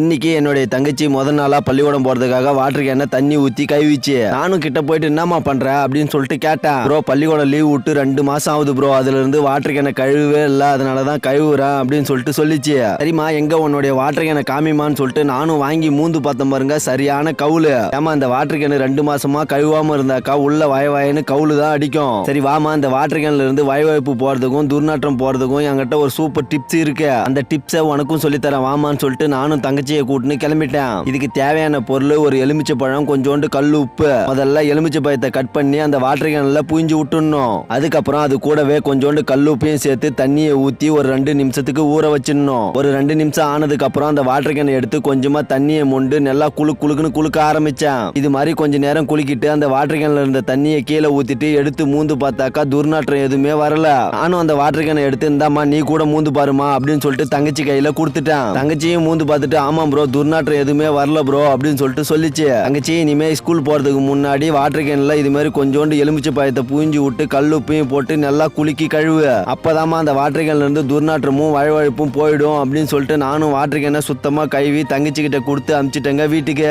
இன்னைக்கு என்னுடைய தங்கச்சி முதல் நாளா பள்ளிக்கூடம் போறதுக்காக வாட்டர் கேன தண்ணி ஊத்தி கைவிச்சு நானும் கிட்ட போயிட்டு என்னமா பண்ற அப்படின்னு சொல்லிட்டு கேட்டேன். ப்ரோ பள்ளிக்கூடம் லீவ் விட்டு 2 மாசம் ஆகுது ப்ரோ, அதுல இருந்து வாட்டர் கேனை கழுவே இல்ல, அதனாலதான் கழுவுறேன் அப்படின்னு சொல்லிட்டு சொல்லிச்சு. சரிமா எங்க உன்னுடைய வாட்டர் கேனை காமிமான்னு சொல்லிட்டு நானும் வாங்கி மூந்து பார்த்தேன் பாருங்க, சரியான கவுளு. ஏமா இந்த வாட்டர் கேனு 2 மாசமா கழுவாம இருந்தாக்கா உள்ள வயவாயின்னு கவுளு தான் அடிக்கும். சரி வாமா இந்த வாட்டர் கேன்ல இருந்து வயவாய்ப்பு போறதுக்கும் துர்நாற்றம் போறதுக்கும் என்கிட்ட ஒரு சூப்பர் டிப்ஸ் இருக்கு, அந்த டிப்ஸை உனக்கும் சொல்லித்தரேன் வாமான்னு சொல்லிட்டு நானும் தங்கச்சியை கூட்டின்னு கிளம்பிட்டேன். இதுக்கு தேவையான பொருள் ஒரு எலுமிச்சை பழம், கொஞ்சோண்டு கல் உப்பு. முதல்ல எலுமிச்சை பழத்தை கட் பண்ணி அந்த வாட்டர் கேன்ல புழிஞ்சு விட்டுடணும். அதுக்கப்புறம் அது கூடவே கொஞ்சோண்டு கல் உப்பையும் சேர்த்து தண்ணியை ஊத்தி ஒரு 2 நிமிஷத்துக்கு ஊற வச்சிடணும். ஒரு 2 நிமிஷம் ஆனதுக்கு அப்புறம் அந்த வாட்டர் கேனை எடுத்து கொஞ்சமா தண்ணியை மொண்டு நல்லா குளுக்குன்னு குளுக்க ஆரம்பிச்சேன். இது மாதிரி கொஞ்ச நேரம் குளிக்கிட்டு அந்த வாட்டர் கேன்ல இருந்த தண்ணியை கீழே ஊத்திட்டு எடுத்து மூந்து பார்த்தாக்கா துர்நாற்றம் எதுவுமே வரல. நானும் அந்த வாட்டர் கேனை எடுத்து இந்தாமா நீ கூட மூந்து பாருமா அப்படின்னு சொல்லிட்டு தங்கச்சி கையில கொடுத்துட்டேன். தங்கச்சியும் மூந்து பார்த்துட்டு ஆமா ப்ரோ துர்நாற்றம் எதுவுமே வரல ப்ரோ அப்படின்னு சொல்லிட்டு சொல்லிச்சு. தங்கச்சி இனிமே ஸ்கூல் போறதுக்கு முன்னாடி வாட்டர் கேன்ல இது மாதிரி கொஞ்சோண்டு எலுமிச்சை பழத்தை புழிஞ்சு விட்டு கல்லுப்பையும் போட்டு நல்லா குலுக்கி கழுவு, அப்பதாமா அந்த வாட்டர் கேன்ல இருந்து துர்நாற்றமும் வழுவழுப்பும் போயிடும் அப்படின்னு சொல்லிட்டு நானும் வாட்டர் கேனை சுத்தமா கழுவி தங்கச்சி கிட்ட கொடுத்து அனுப்பிச்சிட்டேங்க வீட்டுக்கு.